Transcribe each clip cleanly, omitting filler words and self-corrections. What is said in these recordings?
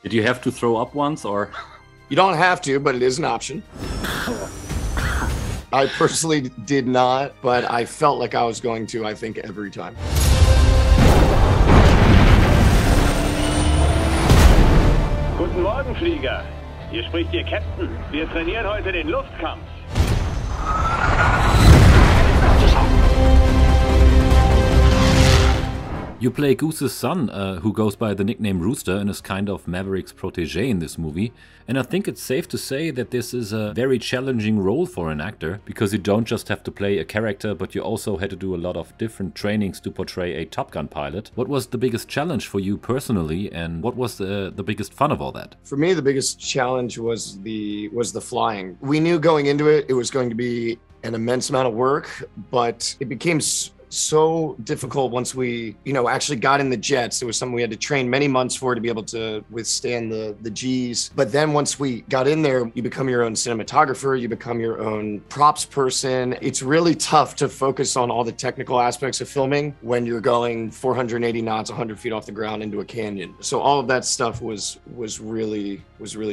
Did you have to throw up once, or? You don't have to, but it is an option. I personally did not, but I felt like I was going to, I think, every time. Guten Morgen, Flieger. Hier spricht Ihr Captain. Wir trainieren heute den Luftkampf. You play Goose's son, who goes by the nickname Rooster and is kind of Maverick's protege in this movie. And I think it's safe to say that this is a very challenging role for an actor, because you don't just have to play a character, but you also had to do a lot of different trainings to portray a Top Gun pilot. What was the biggest challenge for you personally, and what was the biggest fun of all that? For me, the biggest challenge was the flying. We knew going into it, it was going to be an immense amount of work, but it became so difficult once we, actually got in the jets. It was something we had to train many months for to be able to withstand the G's. But then once we got in there, you become your own cinematographer, you become your own props person. It's really tough to focus on all the technical aspects of filming when you're going 480 knots, 100 feet off the ground into a canyon. So all of that stuff was really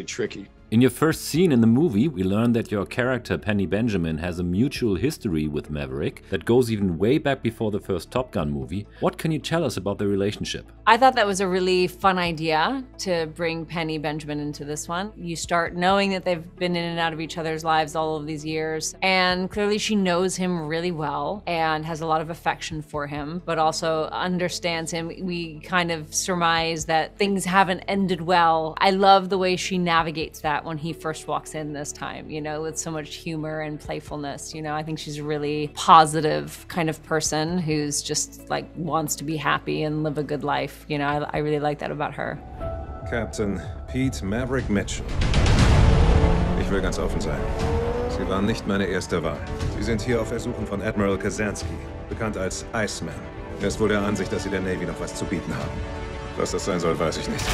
tricky. In your first scene in the movie, we learn that your character, Penny Benjamin, has a mutual history with Maverick that goes even way back before the first Top Gun movie. What can you tell us about the relationship? I thought that was a really fun idea to bring Penny Benjamin into this one. You start knowing that they've been in and out of each other's lives all of these years, and clearly she knows him really well and has a lot of affection for him, but also understands him. We kind of surmise that things haven't ended well. I love the way she navigates that when he first walks in this time, with so much humor and playfulness. I think she's a really positive kind of person who's just like wants to be happy and live a good life. I really like that about her. Captain Pete Maverick Mitchell. Ich will ganz offen sein. Sie waren nicht meine erste Wahl. Sie sind hier auf Ersuchen von Admiral Kazansky, bekannt als Iceman. Er ist wohl der Ansicht, dass Sie der Navy noch was zu bieten haben. Was das sein soll, weiß ich nicht.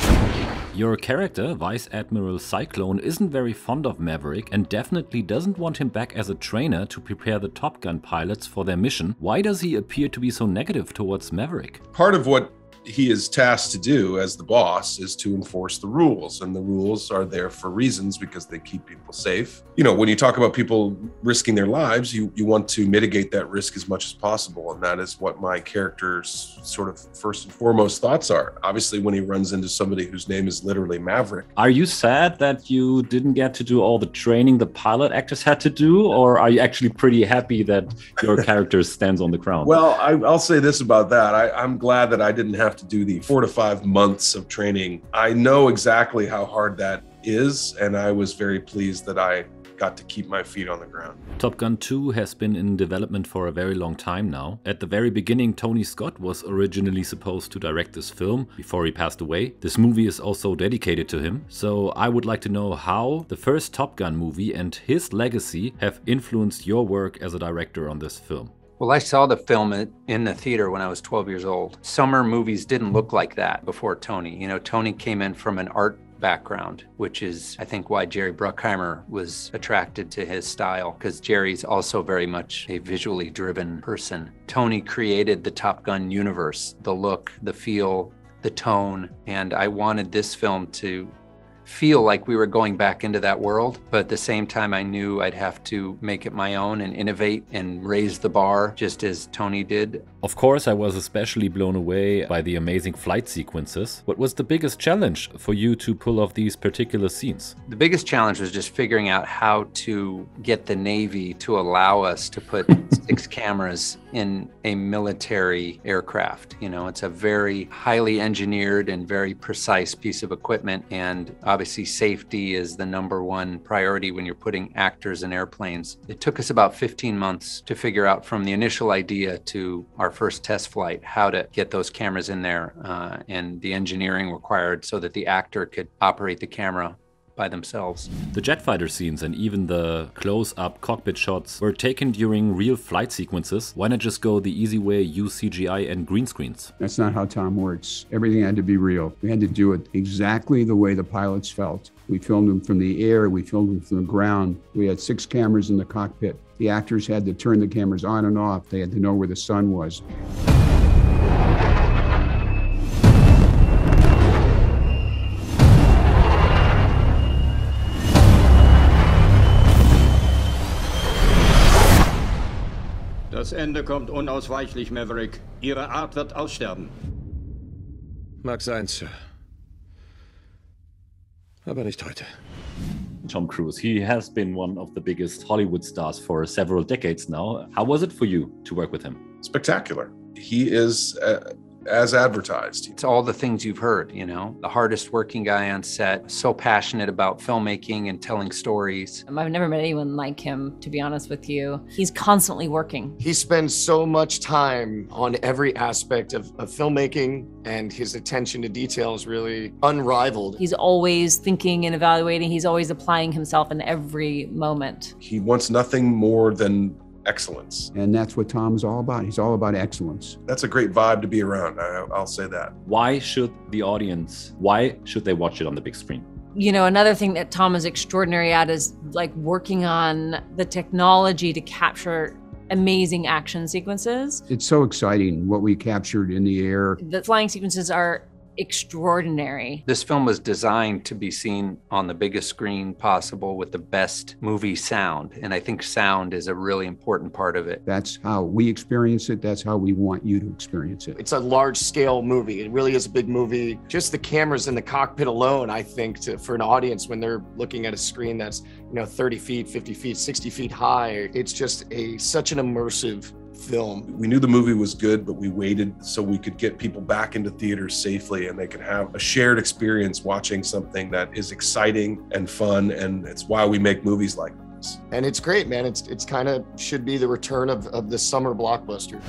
Your character, Vice Admiral Cyclone, isn't very fond of Maverick and definitely doesn't want him back as a trainer to prepare the Top Gun pilots for their mission. Why does he appear to be so negative towards Maverick? Part of what he is tasked to do as the boss is to enforce the rules, and the rules are there for reasons because they keep people safe. When you talk about people risking their lives, you want to mitigate that risk as much as possible, and that is what my character's sort of first and foremost thoughts are. Obviously, when he runs into somebody whose name is literally Maverick. Are you sad that you didn't get to do all the training the pilot actors had to do, or are you actually pretty happy that your character stands on the ground? Well, I'll say this about that. I'm glad that I didn't have to do the 4 to 5 months of training. I know exactly how hard that is, and I was very pleased that I got to keep my feet on the ground. Top Gun 2 has been in development for a very long time now. At the very beginning, Tony Scott was originally supposed to direct this film before he passed away. This movie is also dedicated to him. So I would like to know how the first Top Gun movie and his legacy have influenced your work as a director on this film. Well, I saw the film in the theater when I was 12 years old. Summer movies didn't look like that before Tony. Tony came in from an art background, which is, I think, why Jerry Bruckheimer was attracted to his style, because Jerry's also very much a visually driven person. Tony created the Top Gun universe, the look, the feel, the tone, and I wanted this film to feel like we were going back into that world, but at the same time I knew I'd have to make it my own and innovate and raise the bar just as Tony did. Of course, I was especially blown away by the amazing flight sequences. What was the biggest challenge for you to pull off these particular scenes? The biggest challenge was just figuring out how to get the Navy to allow us to put 6 cameras in a military aircraft. It's a very highly engineered and very precise piece of equipment, and obviously safety is the #1 priority when you're putting actors in airplanes. It took us about 15 months to figure out from the initial idea to our first test flight how to get those cameras in there and the engineering required so that the actor could operate the camera by themselves. The jet fighter scenes and even the close-up cockpit shots were taken during real flight sequences. Why not just go the easy way, use CGI and green screens? That's not how Tom works. Everything had to be real. We had to do it exactly the way the pilots felt. We filmed them from the air, we filmed them from the ground. We had 6 cameras in the cockpit. The actors had to turn the cameras on and off. They had to know where the sun was. Das Ende kommt unausweichlich, Maverick. Ihre Art wird aussterben. Mag sein, Sir. Aber nicht heute. Tom Cruise, he has been one of the biggest Hollywood stars for several decades now. How was it for you to work with him? Spectacular. He is as advertised. It's all the things you've heard, you know, the hardest working guy on set, so passionate about filmmaking and telling stories. I've never met anyone like him, to be honest with you. He's constantly working. He spends so much time on every aspect of filmmaking, and his attention to detail is really unrivaled. He's always thinking and evaluating. He's always applying himself in every moment. He wants nothing more than excellence. And that's what Tom's all about. He's all about excellence. That's a great vibe to be around. I'll say that. Why should they watch it on the big screen? You know, another thing that Tom is extraordinary at is like working on the technology to capture amazing action sequences. It's so exciting what we captured in the air. The flying sequences are extraordinary. This film was designed to be seen on the biggest screen possible with the best movie sound. And I think sound is a really important part of it. That's how we experience it. That's how we want you to experience it. It's a large scale movie. It really is a big movie. Just the cameras in the cockpit alone, I think, for an audience when they're looking at a screen that's, 30 feet, 50 feet, 60 feet high, it's just such an immersive film. We knew the movie was good, but we waited so we could get people back into theaters safely and they can have a shared experience watching something that is exciting and fun, and it's why we make movies like this. And it's great, man. It's kind of should be the return of the summer blockbuster.